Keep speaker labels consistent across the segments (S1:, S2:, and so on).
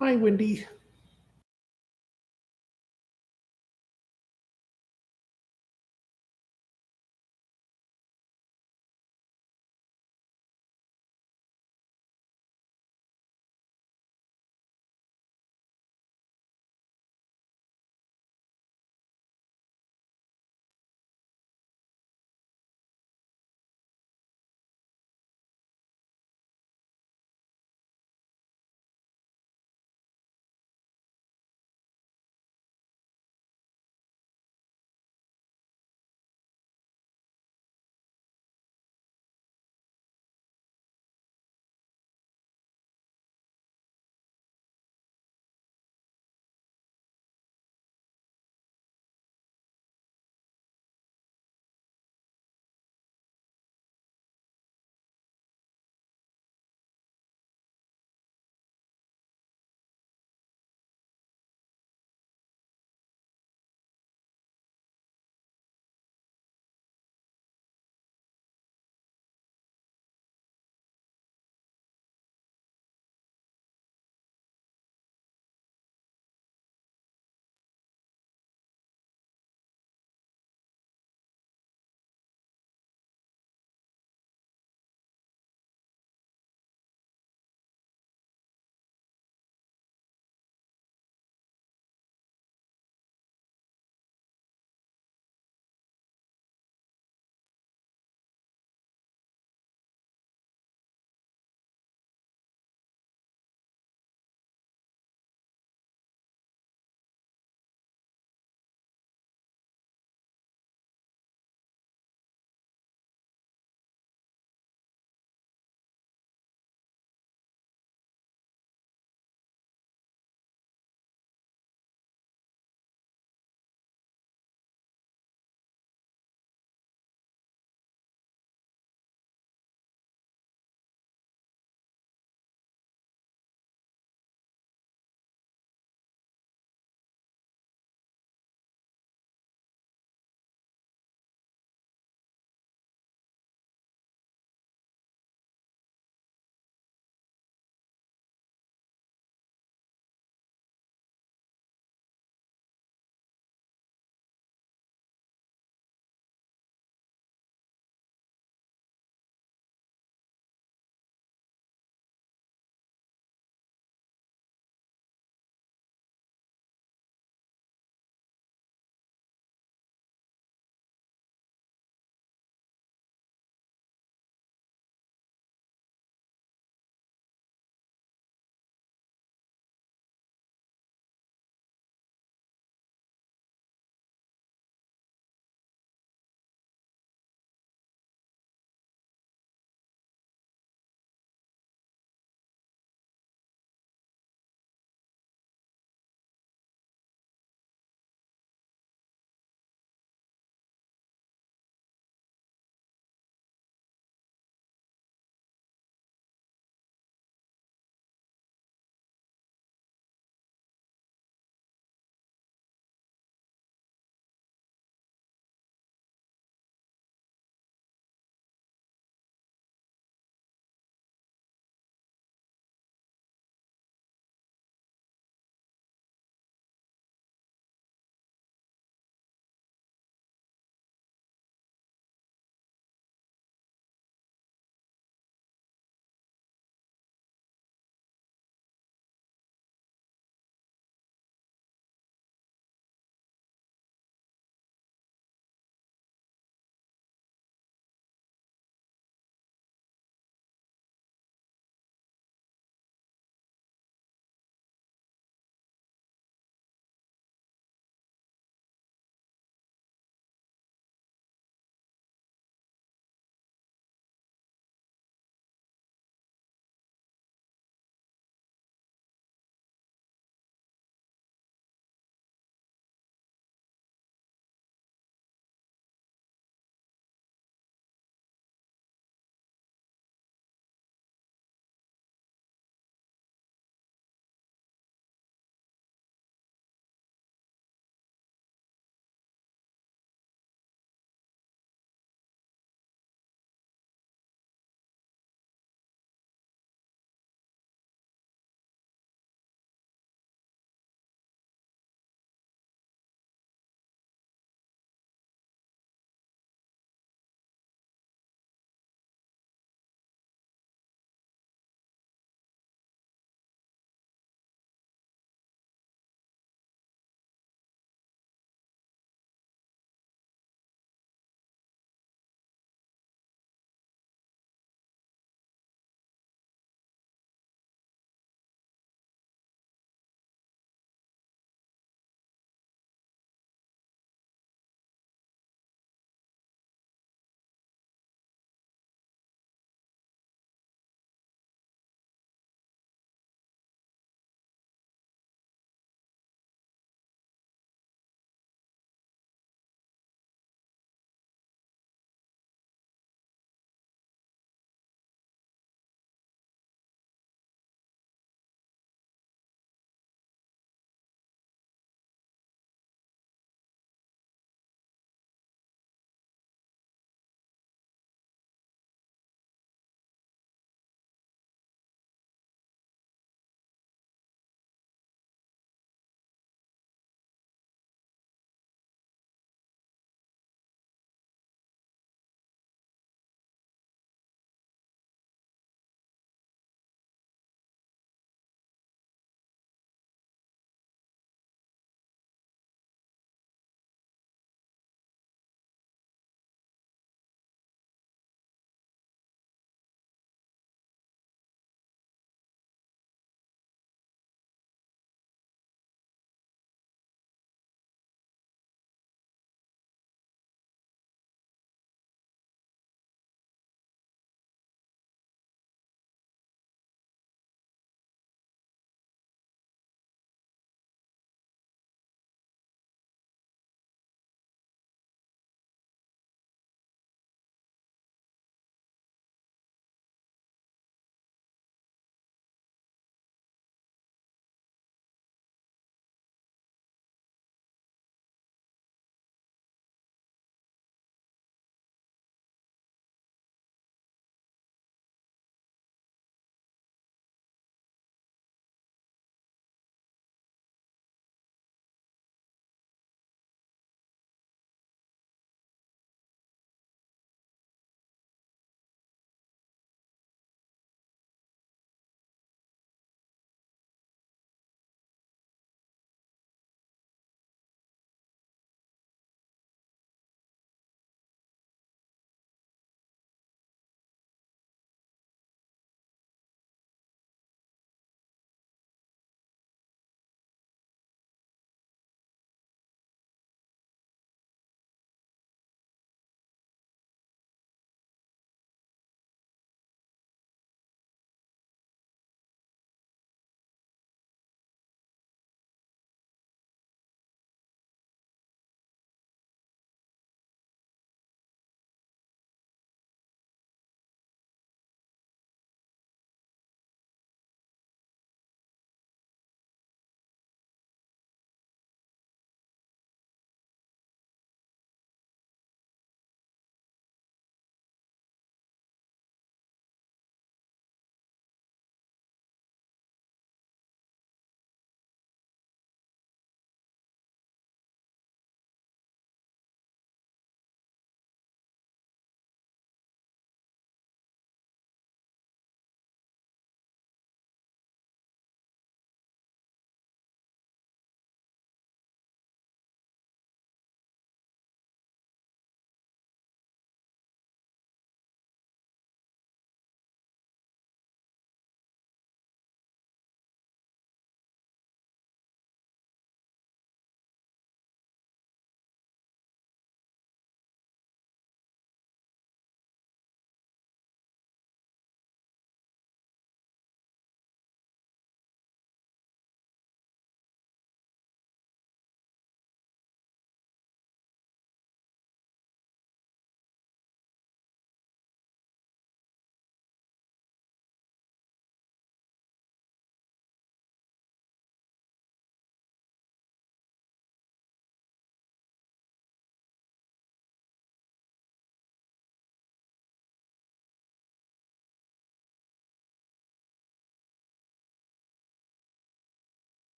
S1: Hi, Wendy.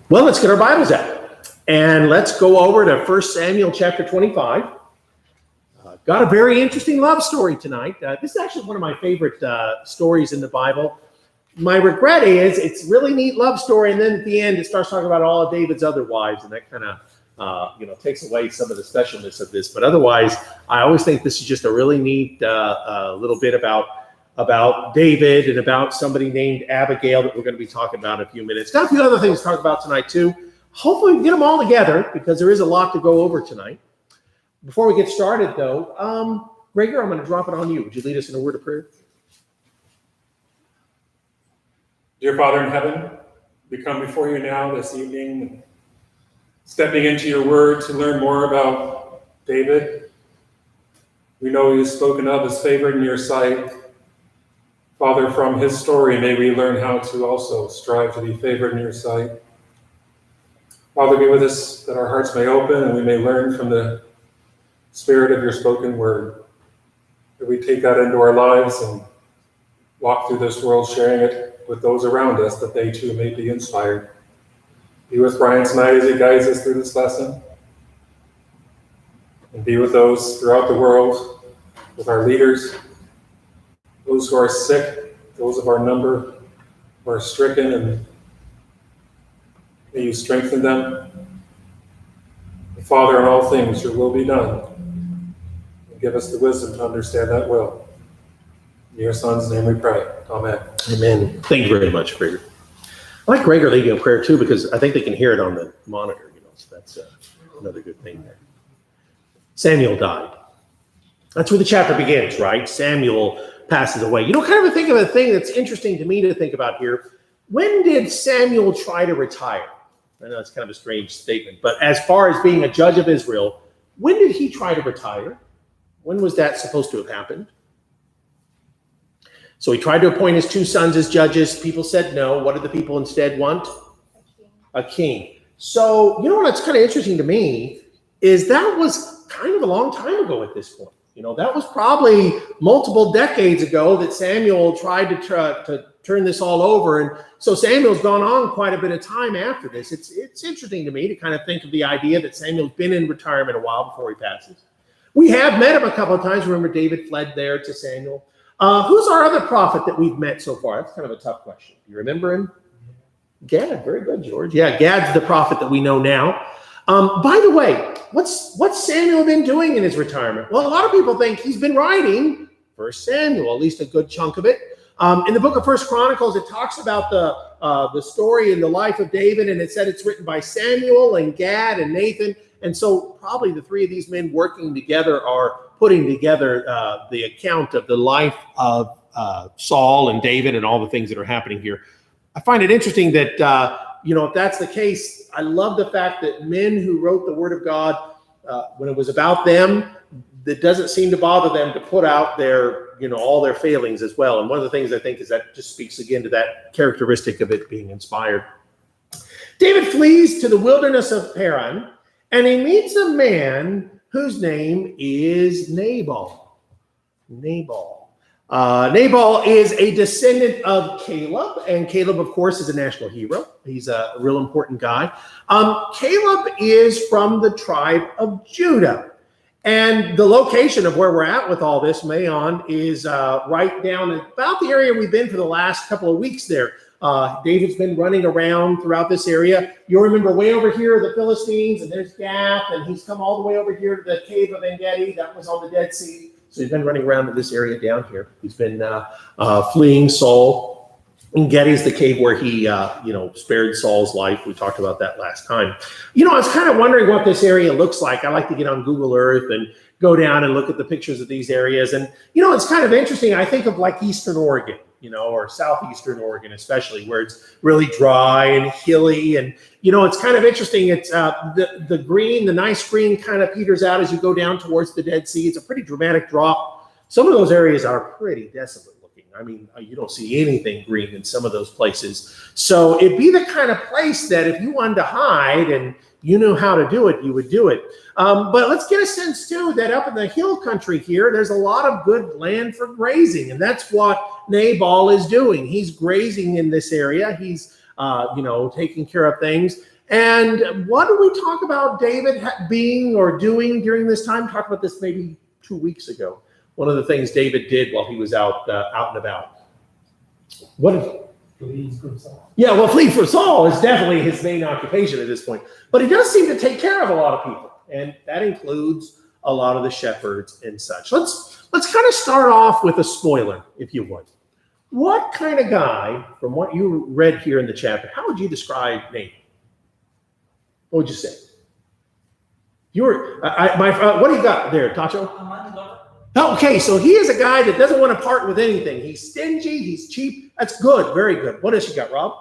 S1: Well, let's get our Bibles out and let's go over to 1 Samuel chapter 25. Got a very interesting love story tonight. This is actually one of my favorite stories in the Bible. My regret is it's a really neat love story, and then at the end it starts talking about all of David's other wives, and that kind of takes away some of the specialness of this. But otherwise, I always think this is just a really neat little bit about David and about somebody named Abigail that we're going to be talking about in a few minutes. Got a few other things to talk about tonight too. Hopefully we can get them all together because there is a lot to go over tonight. Before we get started though, Gregor, I'm going to drop it on you. Would you lead us in a word of prayer?
S2: Dear Father in heaven, we come before you now this evening, stepping into your word to learn more about David. We know he is spoken of as favored in your sight. Father, from his story, may we learn how to also strive to be favored in your sight. Father, be with us that our hearts may open and we may learn from the spirit of your spoken word, that we take that into our lives and walk through this world sharing it with those around us, that they too may be inspired. Be with Brian tonight as he guides us through this lesson. And be with those throughout the world, with our leaders, those who are sick, those of our number who are stricken, and may you strengthen them. And Father, in all things, your will be done. And give us the wisdom to understand that will. In your Son's name we pray. Amen.
S1: Amen. Thank you very much, Gregor. I like Gregor leading a prayer too because I think they can hear it on the monitor, so that's another good thing there. Samuel died. That's where the chapter begins, right? Samuel passes away. Kind of think of a thing that's interesting to me to think about here. When did Samuel try to retire? I know it's kind of a strange statement, but as far as being a judge of Israel, when did he try to retire? When was that supposed to have happened? So he tried to appoint his two sons as judges. People said no. What did the people instead want? A king. So, what's kind of interesting to me is that was kind of a long time ago at this point. That was probably multiple decades ago that Samuel tried to turn this all over. And so Samuel's gone on quite a bit of time after this. It's interesting to me to kind of think of the idea that Samuel's been in retirement a while before he passes. We have met him a couple of times. Remember, David fled there to Samuel. Who's our other prophet that we've met so far? That's kind of a tough question. You remember him? Gad. Very good, George. Yeah, Gad's the prophet that we know now. By the way, what's Samuel been doing in his retirement? Well, a lot of people think he's been writing 1 Samuel, at least a good chunk of it. In the book of 1 Chronicles, it talks about the story and the life of David, and it said it's written by Samuel and Gad and Nathan. And so probably the three of these men working together are putting together the account of the life of Saul and David and all the things that are happening here. I find it interesting that, if that's the case, I love the fact that men who wrote the Word of God, when it was about them, that doesn't seem to bother them to put out their, all their failings as well. And one of the things I think is that just speaks again to that characteristic of it being inspired. David flees to the wilderness of Paran, and he meets a man whose name is Nabal. Nabal is a descendant of Caleb, and Caleb, of course, is a national hero. He's a real important guy. Caleb is from the tribe of Judah, and the location of where we're at with all this, Maon, is right down about the area we've been for the last couple of weeks there. David's been running around throughout this area. You'll remember way over here are the Philistines, and there's Gath, and he's come all the way over here to the cave of En-Gedi. That was on the Dead Sea. So he's been running around in this area down here. He's been fleeing Saul. En-Gedi is the cave where he, spared Saul's life. We talked about that last time. I was kind of wondering what this area looks like. I like to get on Google Earth and go down and look at the pictures of these areas. And, it's kind of interesting. I think of like Eastern Oregon, or southeastern Oregon especially, where it's really dry and hilly. And, it's kind of interesting. It's the green, the nice green kind of peters out as you go down towards the Dead Sea. It's a pretty dramatic drop. Some of those areas are pretty desolate looking. I mean, you don't see anything green in some of those places. So it'd be the kind of place that if you wanted to hide and you knew how to do it, you would do it. But let's get a sense too that up in the hill country here, there's a lot of good land for grazing. And that's what Nabal is doing. He's grazing in this area. He's, taking care of things. And what do we talk about David being or doing during this time? Talked about this maybe 2 weeks ago. One of the things David did while he was out and about. What did
S3: Flee from Saul.
S1: Yeah, well, flee from Saul is definitely his main occupation at this point. But he does seem to take care of a lot of people, and that includes a lot of the shepherds and such. Let's kind of start off with a spoiler, if you would. What kind of guy, from what you read here in the chapter, how would you describe Nabal? What would you say? You were what do you got there, Tacho? Okay, so he is a guy that doesn't want to part with anything. He's stingy. He's cheap. That's good. Very good. What else you got, Rob?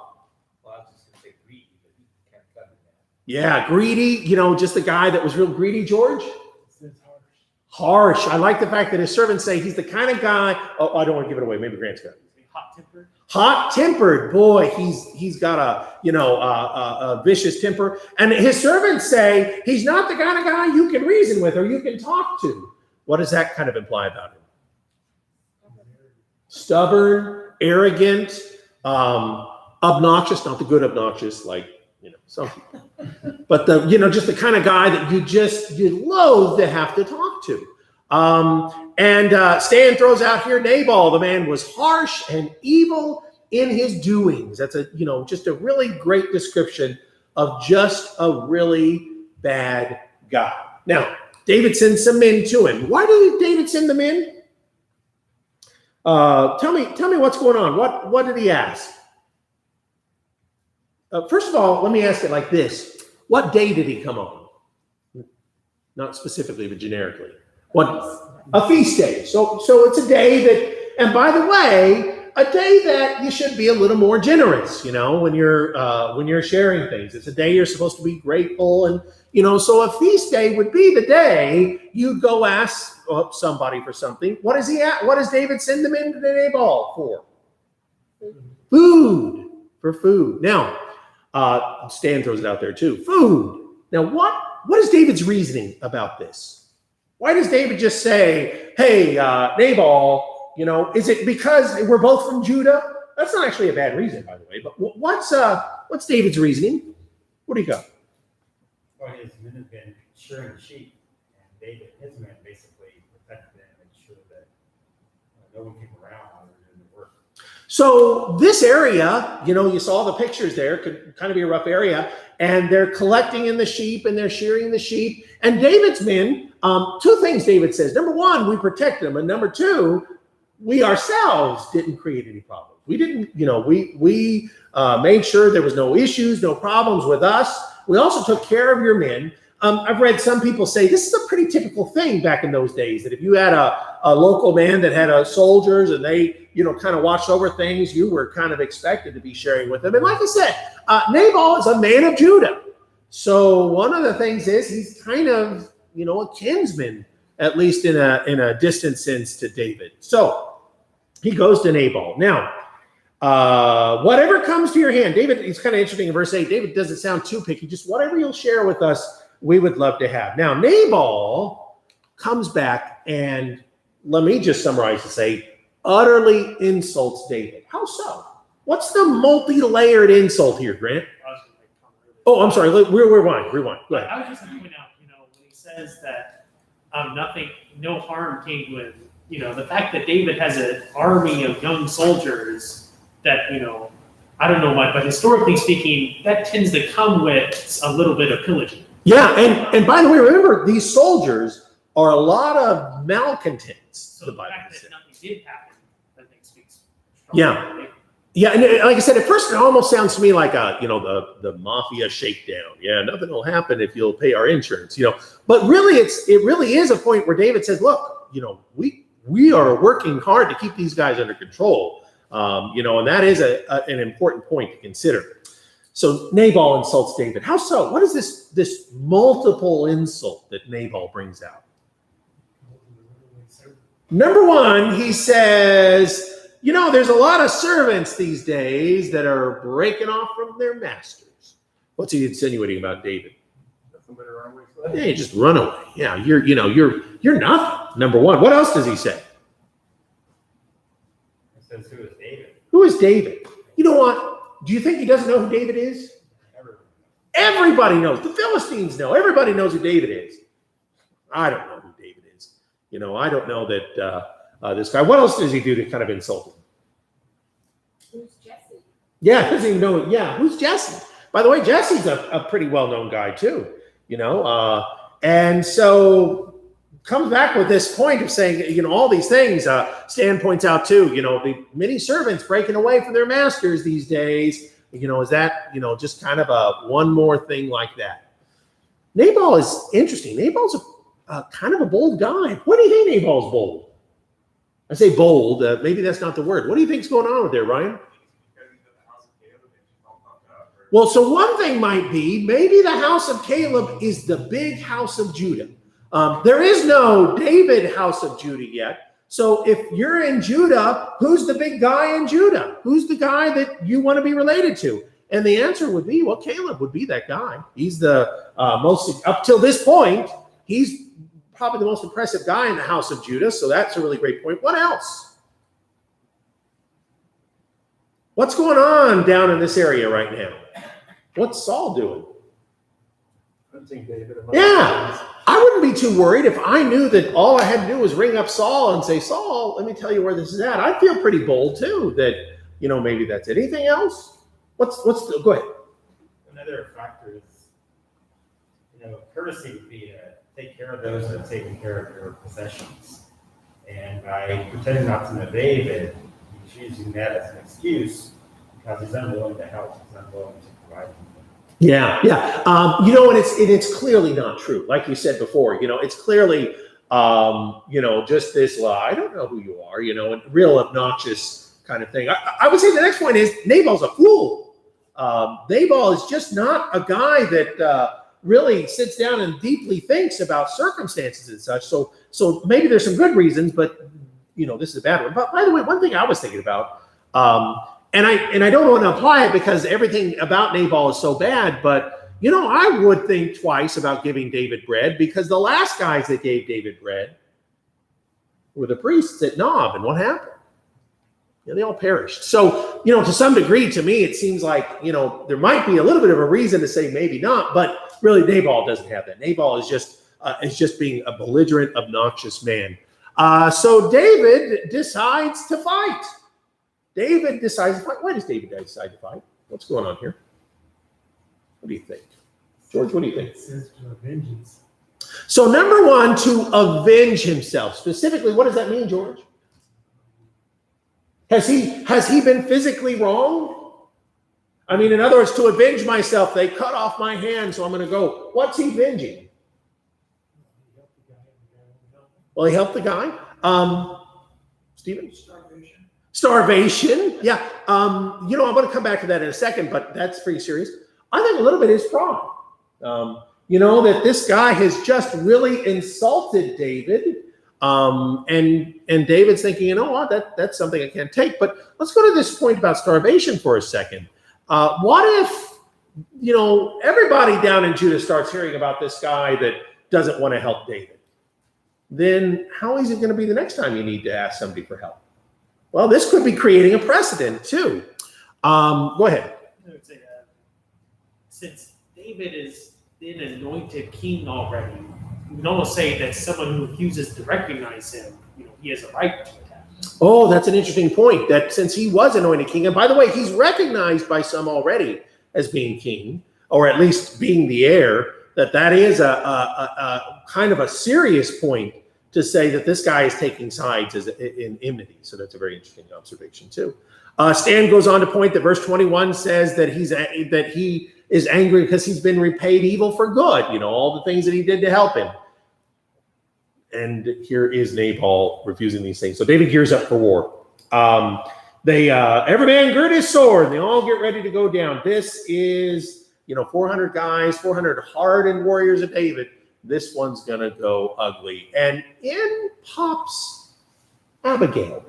S3: Well, I was just going to say greedy, but he can't cut it down.
S1: Yeah, greedy. Just the guy that was real greedy, George.
S3: It's
S1: Harsh. I like the fact that his servants say he's the kind of guy. Oh, I don't want to give it away. Maybe Grant's got it.
S3: Hot-tempered.
S1: Hot-tempered. Boy, he's got a vicious temper. And his servants say he's not the kind of guy you can reason with or you can talk to. What does that kind of imply about him? Stubborn, arrogant, obnoxious, not the good obnoxious, like, some people. But just the kind of guy that you loathe to have to talk to. Stan throws out here, Nabal, the man was harsh and evil in his doings. That's just a really great description of just a really bad guy. Now, David sends some men to him. Why did David send the men? Tell me what's going on. What did he ask? First of all, let me ask it like this. What day did he come on? Not specifically, but generically. A feast day. So it's a day that, and by the way, a day that you should be a little more generous, when you're sharing things. It's a day you're supposed to be grateful, and so a feast day would be the day you go ask somebody for something. What does David send them into Nabal for? Food. For food. Now, Stan throws it out there too. Food. Now, what is David's reasoning about this? Why does David just say, "Hey, Nabal"? Is it because we're both from Judah? That's not actually a bad reason, by the way. But what's David's reasoning? What do you got?
S3: Well, his men have been shearing sheep, and David, his men basically protected them and sure that no one came around while they were doing the work.
S1: So this area, you saw the pictures there, could kind of be a rough area, and they're collecting in the sheep and they're shearing the sheep. And David's men, two things David says. Number one, we protect them, and number two, we ourselves didn't create any problems. We didn't, we made sure there was no issues, no problems with us. We also took care of your men. I've read some people say this is a pretty typical thing back in those days, that if you had a local man that had soldiers and they, kind of watched over things, you were kind of expected to be sharing with them. And like I said, Nabal is a man of Judah. So one of the things is he's kind of, a kinsman, at least in a distant sense to David. So he goes to Nabal. Now, whatever comes to your hand, David, it's kind of interesting in verse 8, David doesn't sound too picky, just whatever you'll share with us, we would love to have. Now, Nabal comes back and, let me just summarize to say, utterly insults David. How so? What's the multi-layered insult here, Grant? Oh, I'm sorry. Rewind. Go ahead.
S4: I was just going to point out, when he says that no harm came with, the fact that David has an army of young soldiers that, I don't know why, but historically speaking, that tends to come with a little bit of pillaging.
S1: Yeah, and by the way, remember, these soldiers are a lot of malcontents.
S4: So the fact that nothing did happen, I think speaks
S1: strongly. Yeah, and like I said, at first it almost sounds to me like the mafia shakedown. Yeah, nothing will happen if you'll pay our insurance. But really, it really is a point where David says, "Look, we are working hard to keep these guys under control." And that is an important point to consider. So Nabal insults David. How so? What is this multiple insult that Nabal brings out? Number one, he says, there's a lot of servants these days that are breaking off from their masters. What's he insinuating about David? Yeah, you just run away. Yeah, you're nothing. Number one. What else does he say?
S3: It says, who is David?
S1: Who is David? You know what? Do you think he doesn't know who David is? Everybody knows. The Philistines know. Everybody knows who David is. I don't know who David is. I don't know that this guy. What else does he do to kind of insult him?
S5: Who's Jesse?
S1: Yeah, doesn't even know. Yeah, who's Jesse? By the way, Jesse's a pretty well-known guy too. And so comes back with this point of saying, all these things. Stan points out too, the many servants breaking away from their masters these days. Is that, just kind of a one more thing like that? Nabal is interesting. Nabal's a kind of a bold guy. What do you think Nabal's bold? I say bold. Maybe that's not the word. What do you think's going on with there, Ryan? Well, so one thing might be maybe the house of Caleb is the big house of Judah. There is no David house of Judah yet. So if you're in Judah, who's the big guy in Judah? Who's the guy that you want to be related to? And the answer would be, well, Caleb would be that guy. He's the most, up till this point, he's probably the most impressive guy in the house of Judah. So that's a really great point. What else? What's going on down in this area right now? What's Saul doing? Yeah, I wouldn't be too worried if I knew that all I had to do was ring up Saul and say, Saul, let me tell you where this is at. I'd feel pretty bold too that, maybe that's it. Anything else? Go ahead.
S3: Another factor is, courtesy would be to take care of those that have taken care of your possessions. And by pretending not to know David, he's using that as an excuse because he's unwilling to help, he's unwilling to provide.
S1: Yeah. And it's clearly not true. Like you said before, it's clearly, just this lie. I don't know who you are, and real obnoxious kind of thing. I would say the next point is Nabal's a fool. Nabal is just not a guy that really sits down and deeply thinks about circumstances and such. So maybe there's some good reasons, but this is a bad one. But by the way, one thing I was thinking about, and I don't want to apply it because everything about Nabal is so bad, but I would think twice about giving David bread because the last guys that gave David bread were the priests at Nob, and what happened? They all perished. So, to some degree, to me, it seems like, there might be a little bit of a reason to say maybe not, but really Nabal doesn't have that. Nabal is just being a belligerent, obnoxious man. So David decides to fight. David decides to fight. Why does David decide to fight? What's going on here? What do you think? George, what do you think?
S4: It says to vengeance.
S1: So number one, to avenge himself. Specifically, what does that mean, George? Has he been physically wrong? I mean, in other words, to avenge myself, they cut off my hand, so I'm going to go. What's he avenging? Well, he helped the guy. Stephen? Starvation. Yeah. I'm going to come back to that in a second, but that's pretty serious. I think a little bit is pride. That this guy has just really insulted David. And David's thinking, what? That's something I can't take. But let's go to this point about starvation for a second. What if, everybody down in Judah starts hearing about this guy that doesn't want to help David? Then how is it going to be the next time you need to ask somebody for help? Well, this could be creating a precedent too. Go ahead.
S4: I would say since David is been anointed king already, you can almost say that someone who refuses to recognize him, he has a right to attack.
S1: Oh, that's an interesting point. That since he was anointed king, and by the way, he's recognized by some already as being king, or at least being the heir. That is a kind of a serious point to say that this guy is taking sides in enmity. So that's a very interesting observation too. Stan goes on to point that verse 21 says that he is angry because he's been repaid evil for good. All the things that he did to help him. And here is Nabal refusing these things. So David gears up for war. Every man gird his sword, and they all get ready to go down. This is, 400 guys, 400 hardened warriors of David. This one's going to go ugly. And in pops Abigail.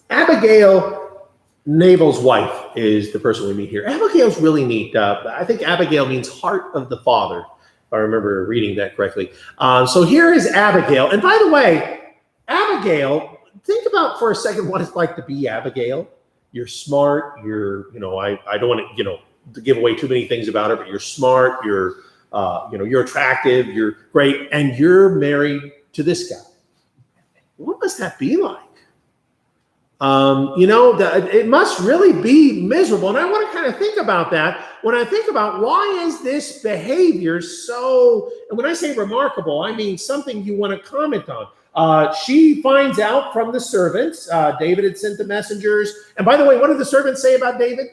S1: Abigail, Nabal's wife, is the person we meet here. Abigail's really neat. I think Abigail means heart of the father, if I remember reading that correctly. So here is Abigail. And by the way, Abigail, think about for a second what it's like to be Abigail. You're smart. You're, I don't want to, to give away too many things about her, but you're smart. You're, you're attractive. You're great. And you're married to this guy. What must that be like? It must really be miserable. And I want to kind of think about that when I think about why is this behavior so, and when I say remarkable, I mean something you want to comment on. She finds out from the servants, David had sent the messengers. And by the way, what did the servants say about David?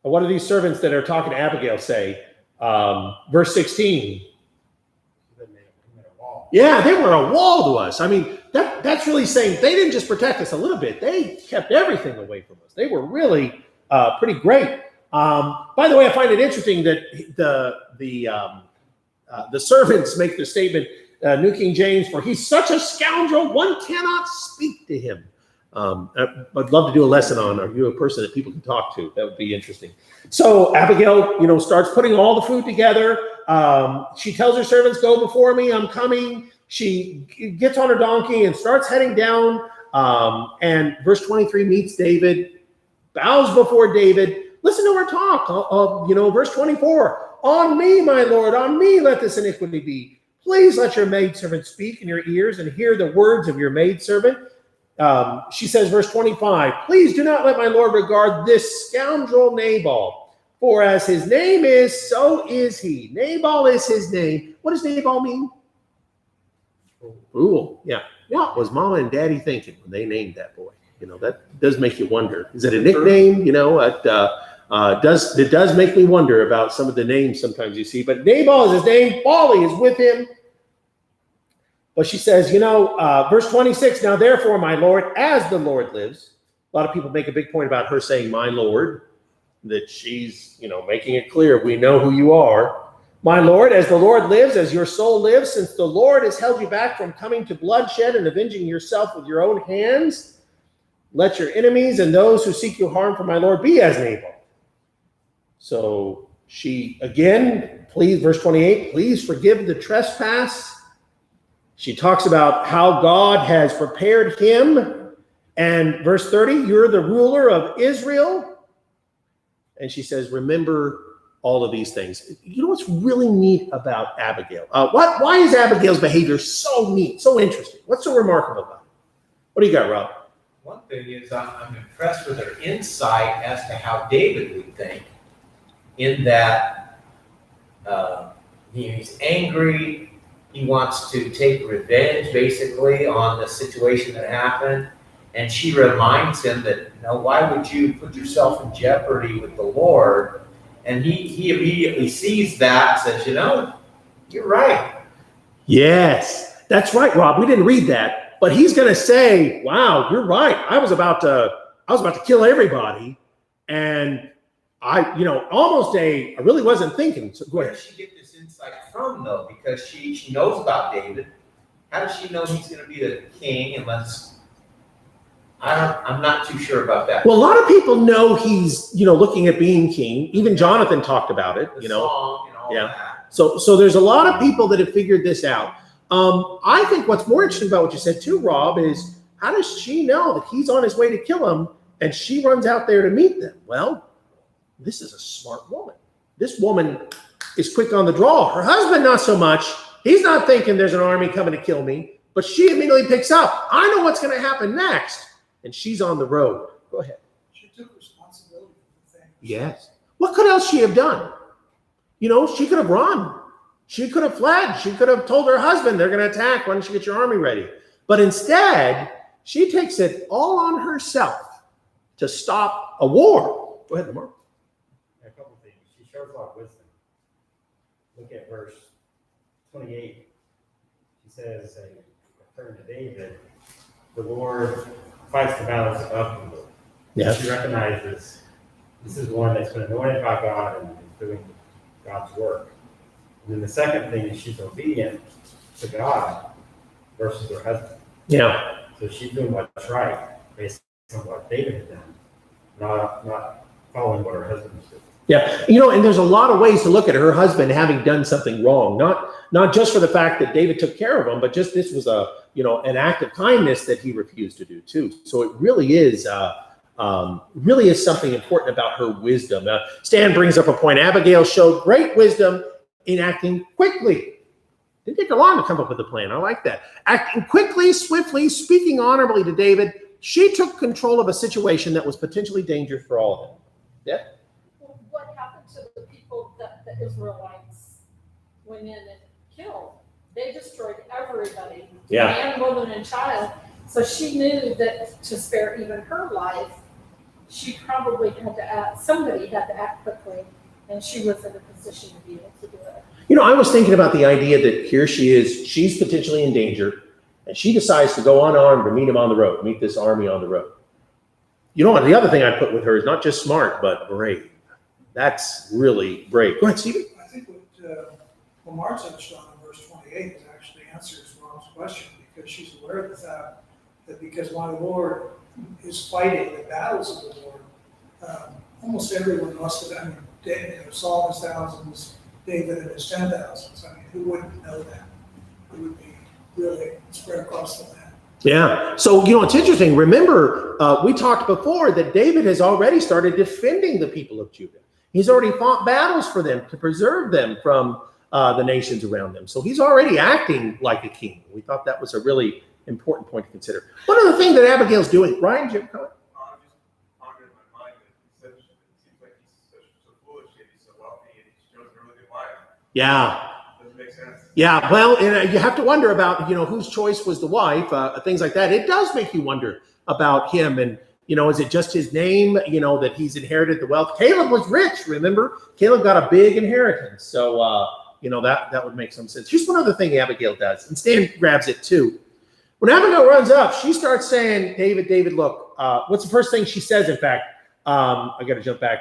S1: What do these servants that are talking to Abigail say? Verse 16. Yeah, they were a wall to us. I mean, that's really saying they didn't just protect us a little bit. They kept everything away from us. They were really pretty great. By the way, I find it interesting that the servants make the statement, New King James, for he's such a scoundrel, one cannot speak to him. I'd love to do a lesson on, are you a person that people can talk to? That would be interesting. So Abigail, starts putting all the food together. She tells her servants, go before me, I'm coming. She gets on her donkey and starts heading down. And verse 23 meets David, bows before David. Listen to her talk. Verse 24, on me, my Lord, on me let this iniquity be. Please let your maidservant speak in your ears and hear the words of your maidservant. She says, verse 25, please do not let my Lord regard this scoundrel Nabal, for as his name is, so is he. Nabal is his name. What does Nabal mean? Fool. Yeah. What was mama and daddy thinking when they named that boy? That does make you wonder. Is it a nickname? It does make me wonder about some of the names sometimes you see. But Nabal is his name. Folly is with him. But she says, verse 26, now therefore, my Lord, as the Lord lives. A lot of people make a big point about her saying, my Lord, that she's, making it clear, we know who you are. My Lord, as the Lord lives, as your soul lives, since the Lord has held you back from coming to bloodshed and avenging yourself with your own hands, let your enemies and those who seek you harm for my Lord be as Nabal. So she, again, please, verse 28, please forgive the trespass. She talks about how God has prepared him. And verse 30, you're the ruler of Israel. And she says, remember all of these things. You know what's really neat about Abigail? Why is Abigail's behavior so neat, so interesting? What's so remarkable about it? What do you got, Rob?
S6: One thing is I'm impressed with her insight as to how David would think, in that he's angry. He wants to take revenge, basically, on the situation that happened. And she reminds him that, why would you put yourself in jeopardy with the Lord? And he immediately sees that and says, you're right.
S1: Yes, that's right, Rob. We didn't read that. But he's going to say, wow, you're right. I was about to kill everybody. And I really wasn't thinking. So go ahead.
S6: Where does she get this insight from, though? Because she knows about David. How does she know he's going to be the king unless... I'm not too sure about that.
S1: Well, a lot of people know he's, looking at being king. Even Jonathan talked about it,
S6: The song and all that.
S1: So there's a lot of people that have figured this out. I think what's more interesting about what you said too, Rob, is how does she know that he's on his way to kill him and she runs out there to meet them? Well, this is a smart woman. This woman is quick on the draw. Her husband, not so much. He's not thinking there's an army coming to kill me, but she immediately picks up. I know what's going to happen next. And she's on the road. Go ahead.
S7: She took responsibility for the thing.
S1: Yes. What could else she have done? She could have run. She could have fled. She could have told her husband, they're going to attack. Why don't you get your army ready? But instead, she takes it all on herself to stop a war. Go ahead, Lamar.
S3: A couple things. She shows a lot of wisdom. Look at verse 28. She says, referring to David, the Lord fights the battles of the Lord.
S1: Yeah.
S3: She recognizes this is one that's been anointed by God and is doing God's work. And then the second thing is she's obedient to God versus her husband.
S1: Yeah.
S3: So So she's doing what's right based on what David had done, not following what her husband was doing.
S1: Yeah, and there's a lot of ways to look at her husband having done something wrong. Not just for the fact that David took care of him, but just this was an act of kindness that he refused to do too. So it really is something important about her wisdom. Stan brings up a point. Abigail showed great wisdom in acting quickly. Didn't take her long to come up with a plan. I like that. Acting quickly, swiftly, speaking honorably to David, she took control of a situation that was potentially dangerous for all of them. Yeah.
S5: Well, what happened to the people that the Israelites went in and killed? They destroyed everybody,
S1: Yeah.
S5: man, woman, and child. So she knew that to spare even her life, she probably had to act, somebody had to act quickly, and she was in a position to be able to do it.
S1: I was thinking about the idea that here she is, she's potentially in danger, and she decides to go unarmed to meet him on the road, meet this army on the road. The other thing I put with her is not just smart, but brave. That's really brave. Go ahead, Stephen.
S7: I think what Lamar touched on in verse 28 actually answers Mom's question, because she's aware of the fact that because my Lord is fighting the battles of the Lord, almost everyone must have, Saul and his thousands, David and his 10,000s. Who wouldn't know that? It would be really spread across the land.
S1: Yeah. So, it's interesting. Remember, we talked before that David has already started defending the people of Judah. He's already fought battles for them to preserve them from the nations around them. So he's already acting like a king. We thought that was a really important point to consider. One other thing that Abigail's doing, Ryan, Jim, come on.
S8: I'm just pondering in my mind that it seems like he's so foolish, yet he's so wealthy, and he's chosen a really good wife.
S1: Yeah.
S8: Doesn't make sense.
S1: Yeah, well, you have to wonder about, whose choice was the wife, things like that. It does make you wonder about him. And, is it just his name, that he's inherited the wealth? Caleb was rich, remember? Caleb got a big inheritance. So, that would make some sense. Here's one other thing Abigail does, and Stan grabs it too. When Abigail runs up, she starts saying, David, look, what's the first thing she says, in fact? I got to jump back.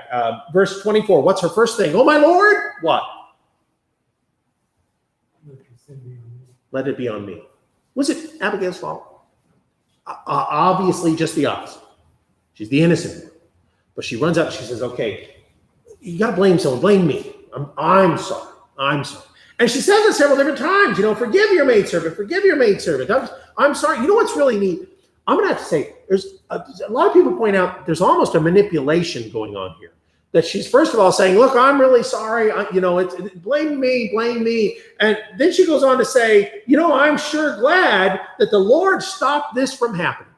S1: Verse 24, what's her first thing? Oh, my Lord, what? Let it be on me. Was it Abigail's fault? Obviously, just the opposite. She's the innocent one. But she runs up and she says, okay, you got to blame someone. Blame me. I'm sorry. I'm sorry. And she says it several different times. Forgive your maidservant. Forgive your maidservant. I'm sorry. You know what's really neat? I'm going to have to say, there's a lot of people point out there's almost a manipulation going on here. That she's first of all saying, look, I'm really sorry. It's blame me. And then she goes on to say, I'm sure glad that the Lord stopped this from happening.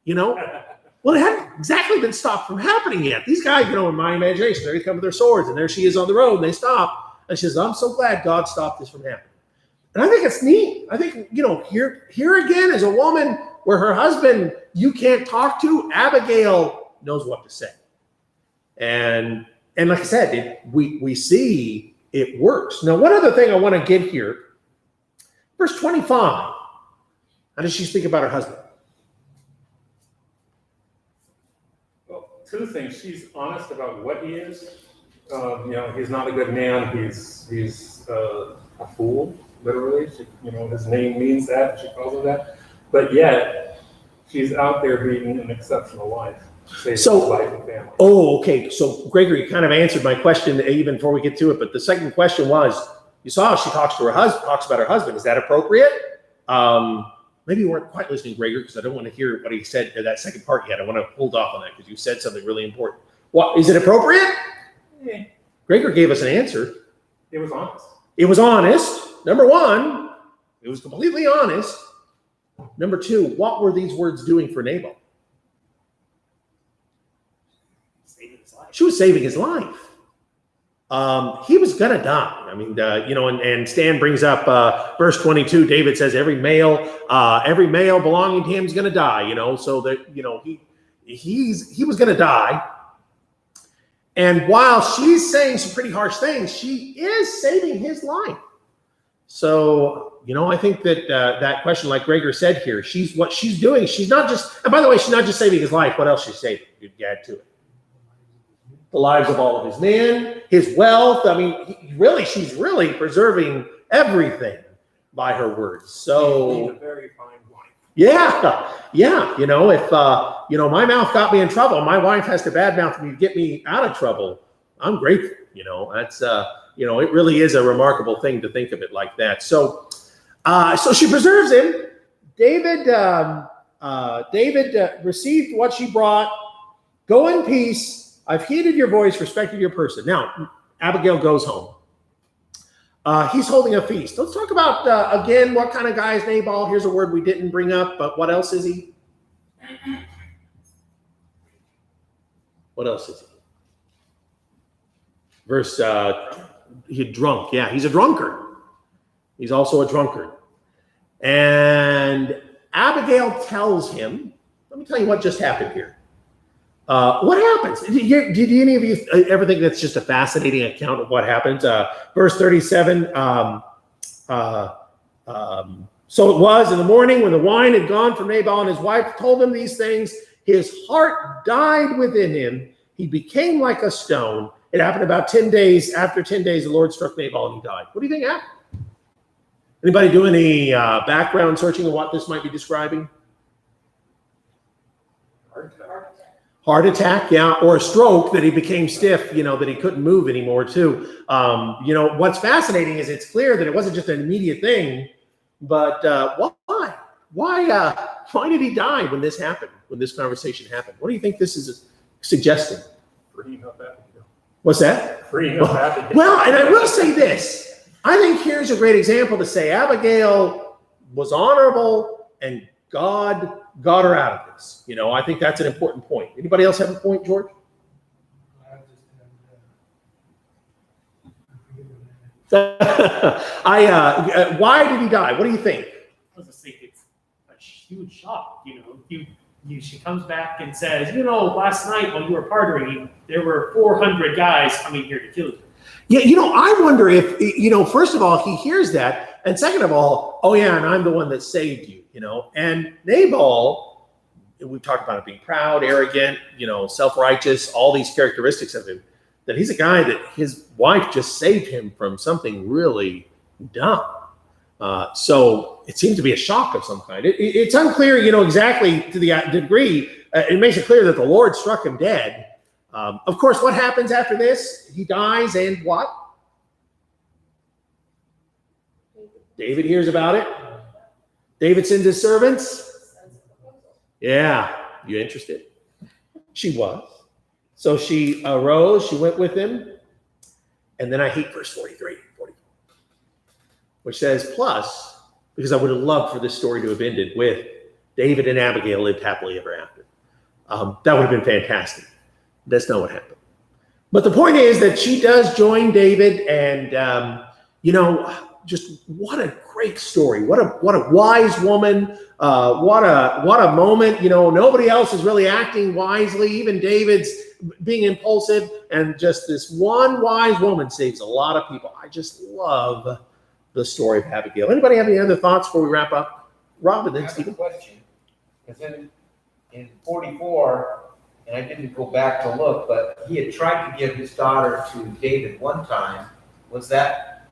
S1: Well, it hadn't exactly been stopped from happening yet. These guys, in my imagination, they come with their swords, and there she is on the road, and they stop. And she says, I'm so glad God stopped this from happening. And I think it's neat. I think, here again is a woman where her husband you can't talk to. Abigail knows what to say. And like I said, we see it works. Now, one other thing I want to get here. Verse 25. How does she speak about her husband?
S2: Well, two things. She's honest about what he is. He's not a good man. He's a fool, literally. His name means that. She calls him that. But yet, she's out there being an exceptional wife.
S1: So,
S2: life and family.
S1: Oh, okay. So Gregory kind of answered my question even before we get to it. But the second question was, you saw how she talks to her husband, talks about her husband. Is that appropriate? Maybe you weren't quite listening, Gregory, because I don't want to hear what he said in that second part yet. I want to hold off on that because you said something really important. What is it appropriate?
S2: Yeah.
S1: Gregory gave us an answer.
S2: It was honest.
S1: It was honest. Number one, it was completely honest. Number two, what were these words doing for Nabal? She was saving his life. He was going to die. I mean, and Stan brings up verse 22. David says every male belonging to him is going to die, so that, he was going to die. And while she's saying some pretty harsh things, she is saving his life. So, I think that that question, like Gregor said here, what she's doing, she's not just, and by the way, she's not just saving his life. What else she's saving? You'd add to it. The lives of all of his men, his wealth. I mean, she's really preserving everything by her words. So,
S2: a very fine wife.
S1: Yeah, yeah. If my mouth got me in trouble, my wife has to badmouth me to get me out of trouble. I'm grateful. That's it really is a remarkable thing to think of it like that. So she preserves him. David received what she brought. Go in peace. I've heeded your voice, respected your person. Now, Abigail goes home. He's holding a feast. Let's talk about, again, what kind of guy is Nabal? Here's a word we didn't bring up, but what else is he? What else is he? Verse, he's drunk. Yeah, he's a drunkard. He's also a drunkard. And Abigail tells him, let me tell you what just happened here. What happens? Did any of you ever think that's just a fascinating account of what happens? Verse 37, so it was in the morning when the wine had gone from Nabal and his wife told him these things, his heart died within him. He became like a stone. It happened about 10 days. After 10 days, the Lord struck Nabal and he died. What do you think happened? Anybody do any background searching of what this might be describing? Heart attack, yeah, or a stroke that he became stiff, that he couldn't move anymore too. What's fascinating is it's clear that it wasn't just an immediate thing, but why? Why did he die when this happened, when this conversation happened? What do you think this is suggesting?
S2: Freeing up Abigail.
S1: What's that?
S2: Freeing up Abigail.
S1: Well, and I will say this. I think here's a great example to say Abigail was honorable and God got her out of this. I think that's an important point. Anybody else have a point, George? Why did he die? What do you think?
S4: I was just thinking it's a huge shock. She comes back and says, last night when you were partying, there were 400 guys coming here to kill you.
S1: Yeah, I wonder if, first of all, he hears that. And second of all, oh yeah, and I'm the one that saved you, And Nabal, we've talked about it being proud, arrogant, self-righteous, all these characteristics of him, that he's a guy that his wife just saved him from something really dumb. So it seems to be a shock of some kind. It's unclear, exactly to the degree. It makes it clear that the Lord struck him dead. Of course, what happens after this? He dies, and what? David hears about it. David sends his servants. Yeah, you interested? She was. So she arose, she went with him. And then I hate verse 43, 44, which says, plus, because I would have loved for this story to have ended with David and Abigail lived happily ever after. That would have been fantastic. That's not what happened. But the point is that she does join David, and just what a great story. What a wise woman. What a moment. Nobody else is really acting wisely. Even David's being impulsive, and just this one wise woman saves a lot of people. I just love the story of Abigail. Anybody have any other thoughts before we wrap up? Rob and then Stephen.
S6: I have a question. Because in 44, and I didn't go back to look, but he had tried to give his daughter to David one time. Was that,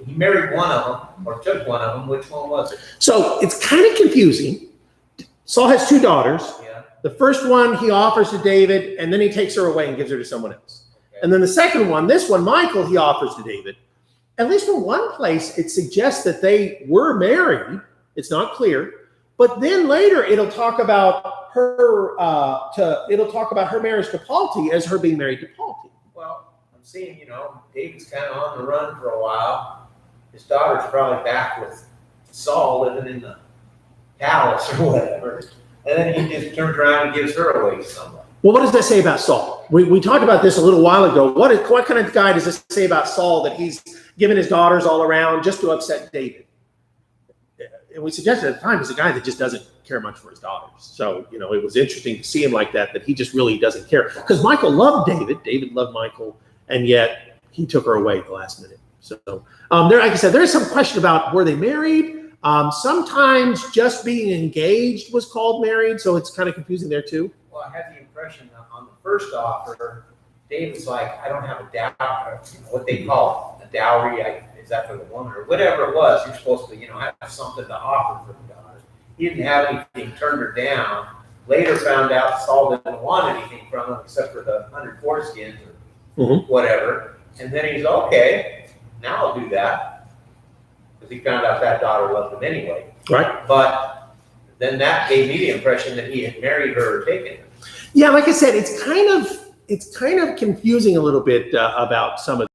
S6: he married one of them, or took one of them? Which one was it?
S1: So it's kind of confusing. Saul has two daughters.
S6: Yeah.
S1: The first one he offers to David, and then he takes her away and gives her to someone else.
S6: Okay.
S1: And then the second one, this one, Michael, he offers to David. At least in one place, it suggests that they were married. It's not clear. But then later, it'll talk about her marriage to Palti as her being married to Palti.
S6: Well, I'm seeing, David's kind of on the run for a while. His daughter's probably back with Saul living in the palace or whatever. And then he just turns around and gives her away to someone.
S1: Well, what does that say about Saul? We talked about this a little while ago. What kind of guy does this say about Saul, that he's given his daughters all around just to upset David? And we suggested at the time he's a guy that just doesn't care much for his daughters. So, it was interesting to see him like that he just really doesn't care. Because Michael loved David. David loved Michael. And yet he took her away at the last minute. So, like I said, there is some question about, were they married? Sometimes just being engaged was called married. So it's kind of confusing there too.
S6: Well, I had the impression that on the first offer, David's like, I don't have a dowry, what they call a dowry. Is that for the woman or whatever it was? You're supposed to, have something to offer for the daughter. he didn't have anything, turned her down. Later found out Saul didn't want anything from him except for the 100 foreskins or whatever. And then he's okay, now I'll do that. Because he found out that daughter loved him anyway.
S1: Right.
S6: But then that gave me the impression that he had married her or taken her.
S1: Yeah, like I said, it's kind of confusing a little bit about some of.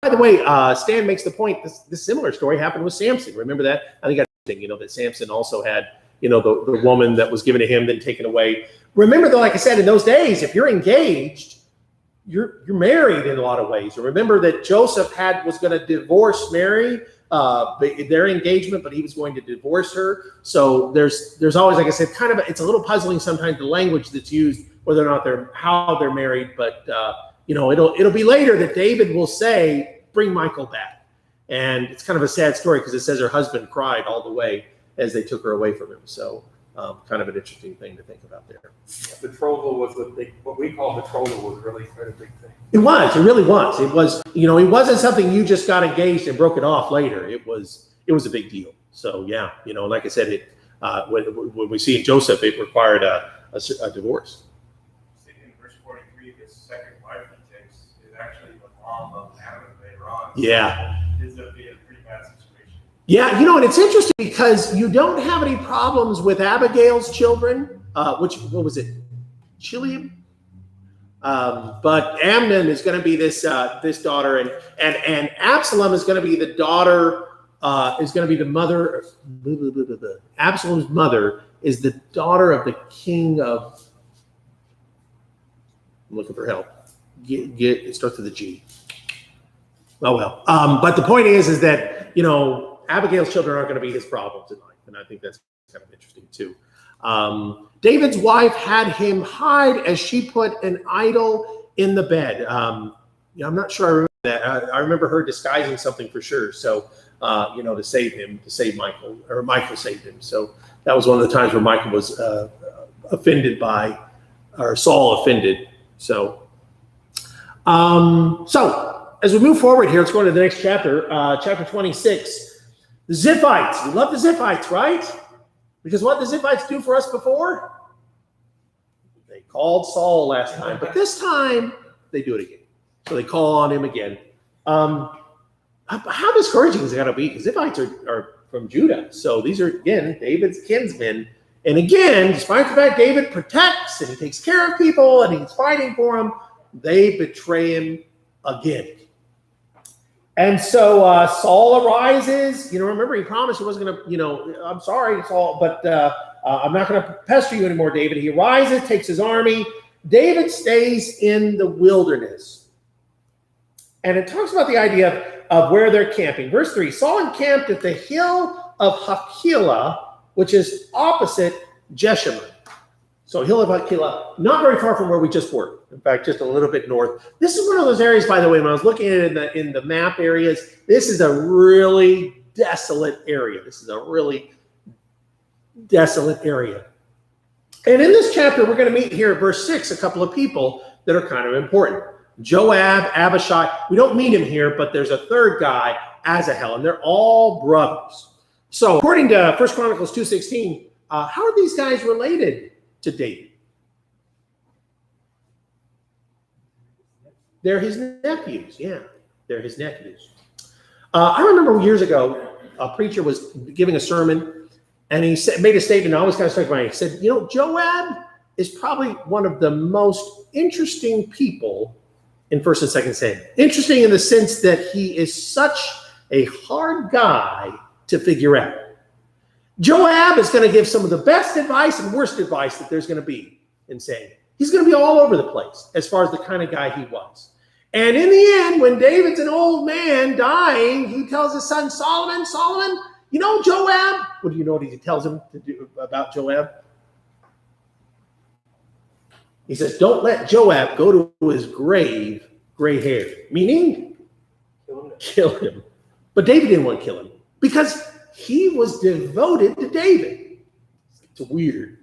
S1: By the way, Stan makes the point. This similar story happened with Samson. Remember that? I think that's the thing. That Samson also had, the woman that was given to him, then taken away. Remember, though, like I said, in those days, if you're engaged, you're married in a lot of ways. Remember that Joseph was going to divorce Mary, their engagement, but he was going to divorce her. So there's always, like I said, it's a little puzzling sometimes the language that's used, whether or not how they're married. But it'll be later that David will say, "Bring Michal back," and it's kind of a sad story because it says her husband cried all the way as they took her away from him. So kind of an interesting thing to think about there.
S2: Betrothal was what we call betrothal was really quite a big thing.
S1: It really was. It was, it wasn't something you just got engaged and broke it off later. It was a big deal. So yeah, like I said, when we see in Joseph, it required a divorce.
S8: In verse 43, his second wife he takes is actually the mom of Adam later on.
S1: Yeah.
S8: So it ends up being a pretty bad situation.
S1: Yeah, and it's interesting because you don't have any problems with Abigail's children, what was it? Chilean? But Amnon is going to be this daughter, and Absalom is going to be the daughter, is going to be the mother. Absalom's mother is the daughter of the king of. I'm looking for help. It starts with a G. Oh well. But the point is that Abigail's children aren't going to be his problems in life, and I think that's kind of interesting too. David's wife had him hide as she put an idol in the bed. I'm not sure I remember that. I remember her disguising something for sure. So, to save Michal, or Michal saved him. So that was one of the times where Michal was offended or Saul offended. So, as we move forward here, let's go into the next chapter, chapter 26. The Ziphites. You love the Ziphites, right? Because what did the Ziphites do for us before? They called Saul last time, but this time they do it again. So they call on him again. How discouraging is it got to be? Because Ziphites are from Judah. So these are, again, David's kinsmen. And again, despite the fact David protects and he takes care of people and he's fighting for them, they betray him again. And so Saul arises. Remember, he promised he wasn't going to, I'm sorry, Saul, but I'm not going to pester you anymore, David. He arises, takes his army. David stays in the wilderness. And it talks about the idea of where they're camping. Verse 3, Saul encamped at the hill of Hakilah, which is opposite Jeshimon. So hill of Hakilah, not very far from where we just were. In fact, just a little bit north. This is one of those areas, by the way, when I was looking at it in the map areas, this is a really desolate area. This is a really desolate area. And in this chapter, we're going to meet here at verse 6, a couple of people that are kind of important. Joab, Abishai. We don't meet him here, but there's a third guy, Asahel, and they're all brothers. So according to 1 Chronicles 2:16, how are these guys related to David? They're his nephews. Yeah, they're his nephews. I remember years ago, a preacher was giving a sermon, and he made a statement. I always kind of stuck by. He said, Joab is probably one of the most interesting people in 1st and 2nd Samuel. Interesting in the sense that he is such a hard guy to figure out. Joab is going to give some of the best advice and worst advice that there's going to be in Samuel. He's going to be all over the place as far as the kind of guy he was. And in the end, when David's an old man dying, he tells his son Solomon, Joab. What do you know what he tells him to do about Joab? He says, don't let Joab go to his grave gray hair. Meaning, kill him. But David didn't want to kill him because he was devoted to David. It's a weird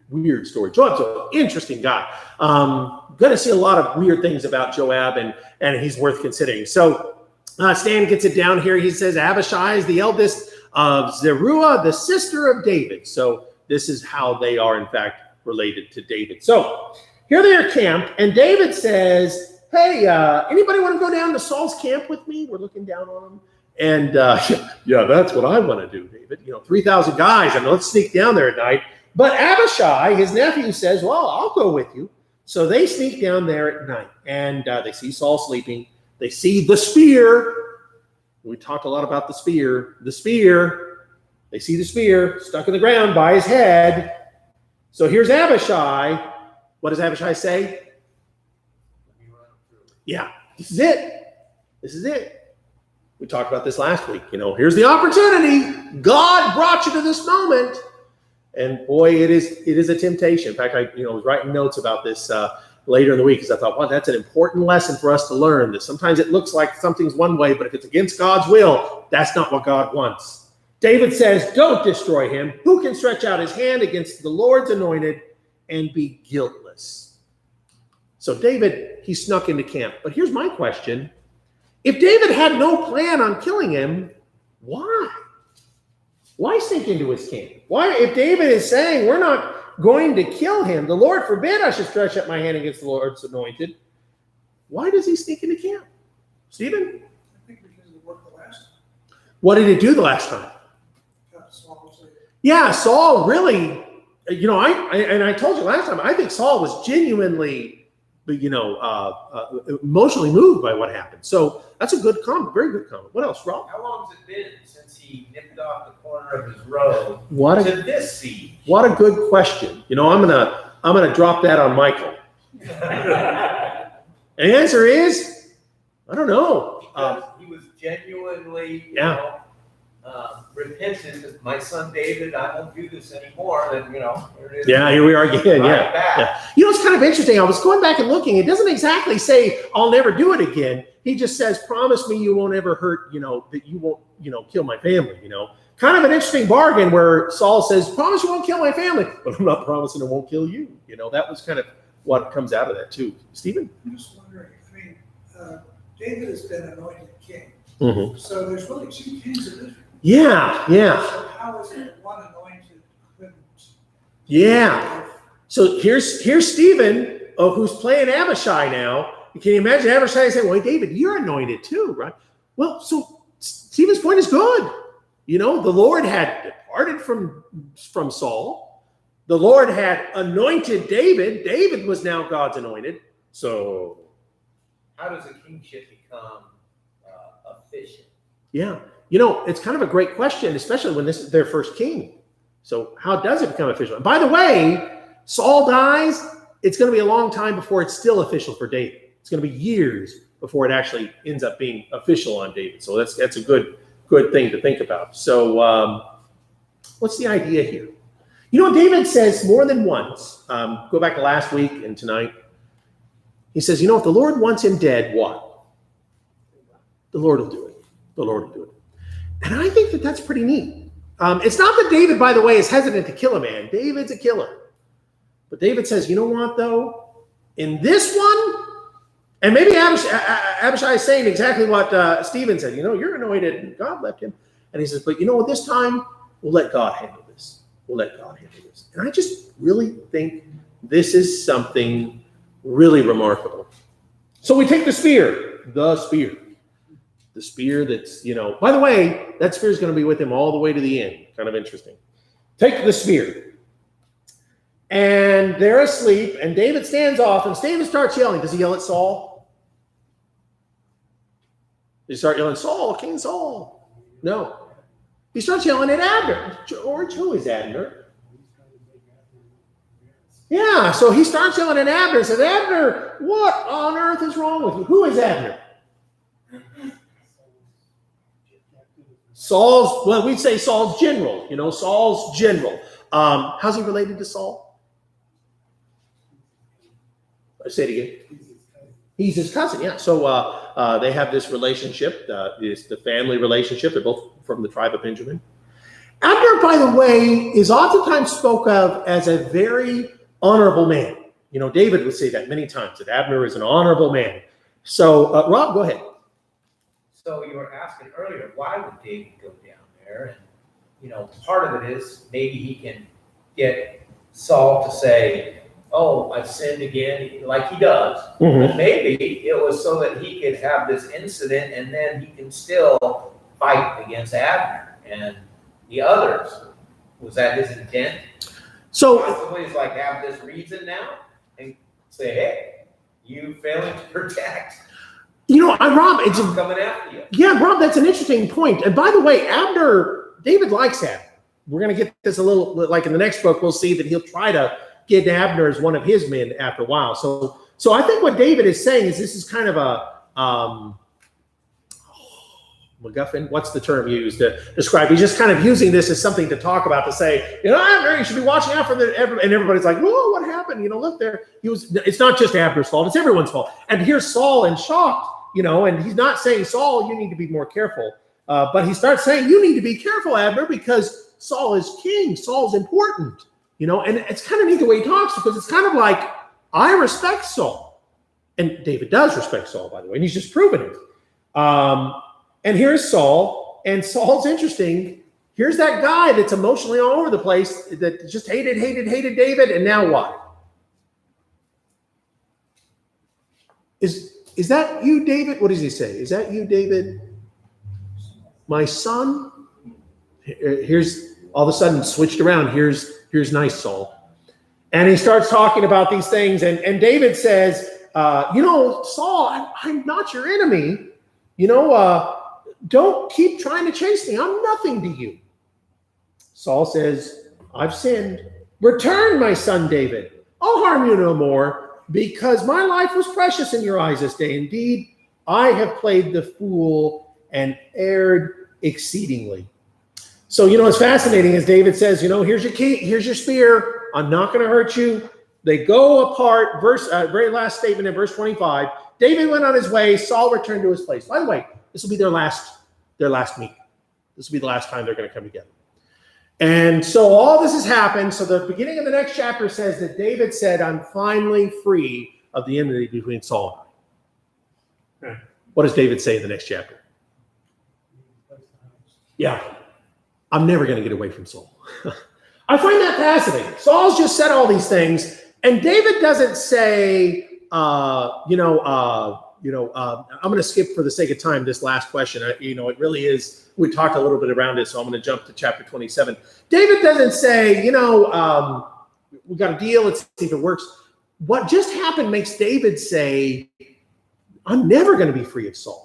S1: story. Joab's an interesting guy. Going to see a lot of weird things about Joab, and he's worth considering. So Stan gets it down here. He says Abishai is the eldest of Zeruiah, the sister of David. So this is how they are, in fact, related to David. So here they are camped, and David says, hey, anybody want to go down to Saul's camp with me? We're looking down on him. And yeah, that's what I want to do, David. 3,000 guys, and let's sneak down there at night. But Abishai, his nephew, says, well, I'll go with you. So they sneak down there at night, and they see Saul sleeping. They see the spear. We talked a lot about the spear. The spear. They see the spear stuck in the ground by his head. So here's Abishai. What does Abishai say? Yeah, this is it. This is it. We talked about this last week. Here's the opportunity. God brought you to this moment. And boy, it is a temptation. In fact, I was writing notes about this later in the week because I thought, well, that's an important lesson for us to learn. That sometimes it looks like something's one way, but if it's against God's will, that's not what God wants. David says, don't destroy him. Who can stretch out his hand against the Lord's anointed and be guiltless? So David, he snuck into camp. But here's my question. If David had no plan on killing him, why? Why sneak into his camp? Why, if David is saying, we're not going to kill him, the Lord forbid I should stretch out my hand against the Lord's anointed, why does he sneak into camp? Stephen?
S7: I think because it worked the last time.
S1: What did it do the last time? Yeah, Saul really, I told you last time, I think Saul was genuinely, emotionally moved by what happened. So that's a good comment, very good comment. What else, Rob?
S6: How long has it been since he nipped off the corner of his robe to this siege?
S1: What a good question. I'm gonna drop that on Michael. And the answer is, I don't know.
S6: Because he was genuinely, repentant of my son David, I won't do this anymore. And here it is.
S1: Yeah, here we are again.
S6: Right
S1: Yeah. It's kind of interesting. I was going back and looking. It doesn't exactly say, I'll never do it again. He just says, promise me you won't ever hurt, that you won't, kill my family, Kind of an interesting bargain where Saul says, promise you won't kill my family, but I'm not promising I won't kill you. That was kind of what comes out of that too. Stephen?
S7: I'm just wondering, David has been anointed king.
S1: Mm-hmm.
S7: So there's really two kings of Israel.
S1: Yeah.
S7: So how is it one anointed couldn't?
S1: Yeah. So here's Stephen, who's playing Abishai now. Can you imagine Abishai saying, well, David, you're anointed too, right? Well, so Stephen's point is good. The Lord had departed from Saul. The Lord had anointed David. David was now God's anointed. So
S6: how does a kingship become efficient?
S1: Yeah. It's kind of a great question, especially when this is their first king. So how does it become official? And by the way, Saul dies. It's going to be a long time before it's still official for David. It's going to be years before it actually ends up being official on David. So that's a good thing to think about. So what's the idea here? David says more than once, go back to last week and tonight. He says, if the Lord wants him dead, what? The Lord will do it. The Lord will do it. And I think that's pretty neat. It's not that David, by the way, is hesitant to kill a man. David's a killer. But David says, you know what, though? In this one, and maybe Abishai is saying exactly what Stephen said. You're anointed, and God left him. And he says, but this time, we'll let God handle this. We'll let God handle this. And I just really think this is something really remarkable. So we take the spear. The spear that's, by the way, that spear is going to be with him all the way to the end. Kind of interesting. Take the spear. And they're asleep, and David stands off, and David starts yelling. Does he yell at Saul? Does he start yelling, Saul, King Saul? No. He starts yelling at Abner. George, who is Abner? Yeah, so he starts yelling at Abner and says, Abner, what on earth is wrong with you? Who is Abner? We'd say Saul's general, Saul's general. How's he related to Saul? Say it again. He's his cousin, yeah. So they have this relationship, it's the family relationship. They're both from the tribe of Benjamin. Abner, by the way, is oftentimes spoke of as a very honorable man. David would say that many times, that Abner is an honorable man. So, Rob, go ahead.
S6: So you were asking earlier, why would David go down there? And, part of it is maybe he can get Saul to say, oh, I've sinned again, like he does.
S1: Mhm.
S6: But maybe it was so that he could have this incident and then he can still fight against Abner and the others. Was that his intent?
S1: So,
S6: Possibly it's like have this reason now and say, hey, you failing to protect.
S1: Rob, it's
S6: I'm coming after you.
S1: yeah, Rob, that's an interesting point. And by the way, David likes Abner. We're going to get this a little, like in the next book, we'll see that he'll try to get Abner as one of his men after a while. So I think what David is saying is this is kind of a MacGuffin. What's the term used to describe? He's just kind of using this as something to talk about, to say, Abner, you should be watching out for and everybody's like, whoa, what happened? Look there. It's not just Abner's fault. It's everyone's fault. And here's Saul and shocked, and he's not saying, Saul, you need to be more careful. But he starts saying, you need to be careful, Abner, because Saul is king. Saul's important, and it's kind of neat the way he talks, because it's kind of like, I respect Saul. And David does respect Saul, by the way, and he's just proven it. And here's Saul, and Saul's interesting. Here's that guy that's emotionally all over the place, that just hated David, and now what? Is that you, David? What does he say? Is that you, David? My son? Here's all of a sudden switched around. Here's nice Saul. And he starts talking about these things, and David says, Saul, I'm not your enemy. Don't keep trying to chase me. I'm nothing to you. Saul says, I've sinned. Return, my son David. I'll harm you no more, because my life was precious in your eyes this day. Indeed, I have played the fool and erred exceedingly. So, what's fascinating is David says, here's your key, here's your spear. I'm not going to hurt you. They go apart. Very last statement in verse 25. David went on his way. Saul returned to his place. By the way, this will be their last meet. This will be the last time they're going to come together. And so all this has happened. So the beginning of the next chapter says that David said, I'm finally free of the enmity between Saul and I.
S2: Okay.
S1: What does David say in the next chapter? Yeah, I'm never going to get away from Saul. I find that fascinating. Saul's just said all these things, and David doesn't say, I'm going to skip for the sake of time this last question. It really is, we talked a little bit around it, so I'm going to jump to chapter 27. David doesn't say, we got a deal, let's see if it works. What just happened makes David say, I'm never going to be free of Saul.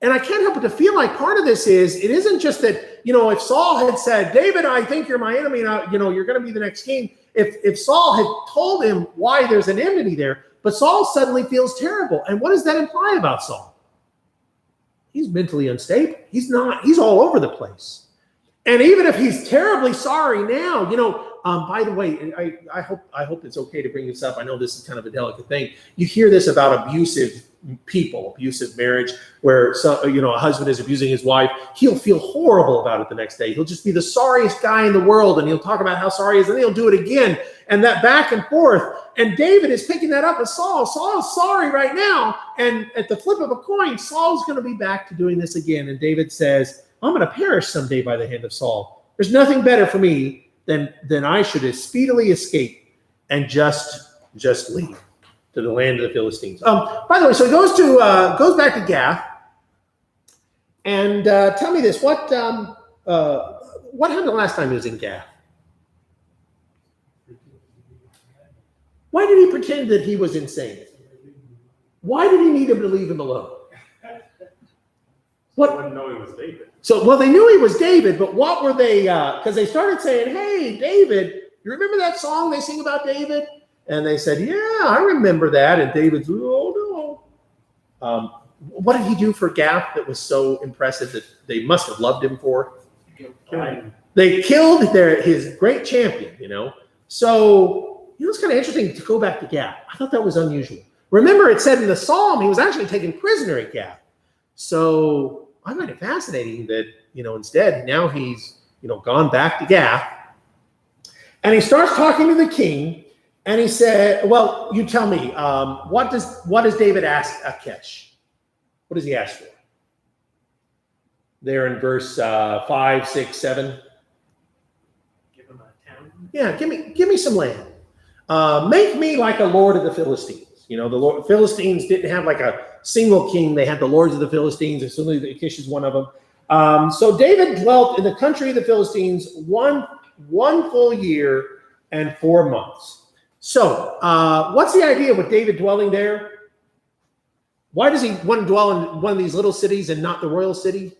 S1: And I can't help but to feel like part of this is, it isn't just that, if Saul had said, David, I think you're my enemy, and you're going to be the next king. If Saul had told him why there's an enmity there, but Saul suddenly feels terrible. And what does that imply about Saul? He's mentally unstable. He's all over the place. And even if he's terribly sorry now, by the way, I hope it's okay to bring this up. I know this is kind of a delicate thing. You hear this about abusive people, abusive marriage, where a husband is abusing his wife. He'll feel horrible about it the next day. He'll just be the sorriest guy in the world, and he'll talk about how sorry he is, and then he'll do it again, and that back and forth. And David is picking that up with Saul. Saul's sorry right now, and at the flip of a coin, Saul's going to be back to doing this again. And David says, I'm going to perish someday by the hand of Saul. There's nothing better for me than I should speedily escape and just leave to the land of the Philistines. By the way, so he goes back to Gath, and tell me this: what happened the last time he was in Gath? Why did he pretend that he was insane? Why did he need him to leave him alone?
S2: What? They wouldn't know he was David.
S1: So, they knew he was David, but what were they? Because they started saying, "Hey, David, you remember that song they sing about David?" And they said, "Yeah, I remember that." And David's, "Oh no." What did he do for Gath that was so impressive that they must have loved him for? They killed his great champion. So it's kind of interesting to go back to Gath. I thought that was unusual. Remember, it said in the Psalm he was actually taken prisoner at Gath. So I find it fascinating that, instead now he's, gone back to Gath, and he starts talking to the king, and he said, well, you tell me, what does David ask Achish? What does he ask for? There in verse 5, 6, 7.
S4: Give him a town.
S1: Yeah, give me some land. Make me like a lord of the Philistines. The Philistines didn't have like a single king. They had the lords of the Philistines. Assuming Achish is one of them. So David dwelt in the country of the Philistines one full year and 4 months. So what's the idea with David dwelling there? Why does he want to dwell in one of these little cities and not the royal city?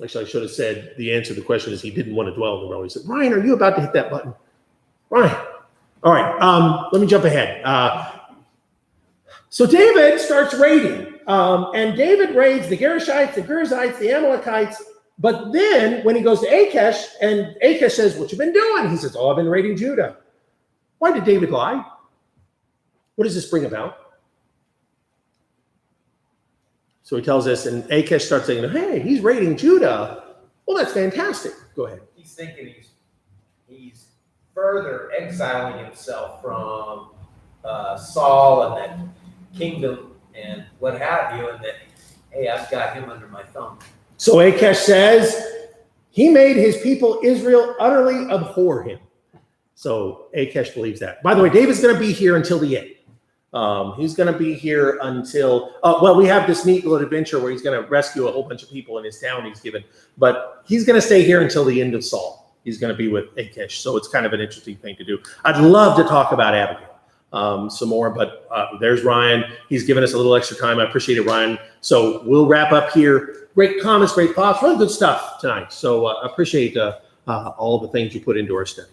S1: Actually, I should have said the answer to the question is he didn't want to dwell in the royal. He said, Ryan, are you about to hit that button? Ryan. All right, let me jump ahead. So David starts raiding, and David raids the Gerishites, the Girzites, the Amalekites. But then when he goes to Achish, and Achish says, what you been doing? He says, I've been raiding Judah. Why did David lie? What does this bring about? So he tells us, and Achish starts saying, hey, he's raiding Judah. Well, that's fantastic. Go ahead.
S6: He's thinking he's further exiling himself from Saul and that kingdom and what have you, and that, hey, I've got him under my thumb.
S1: So Achish says, he made his people Israel utterly abhor him. So Achish believes that. By the way, David's going to be here until the end. He's going to be here until, we have this neat little adventure where he's going to rescue a whole bunch of people in his town he's given, but he's going to stay here until the end of Saul. He's going to be with Achish, so it's kind of an interesting thing to do. I'd love to talk about Abigail some more, but there's Ryan. He's given us a little extra time. I appreciate it, Ryan. So we'll wrap up here. Great comments, great thoughts, really good stuff tonight. So I appreciate all the things you put into our study.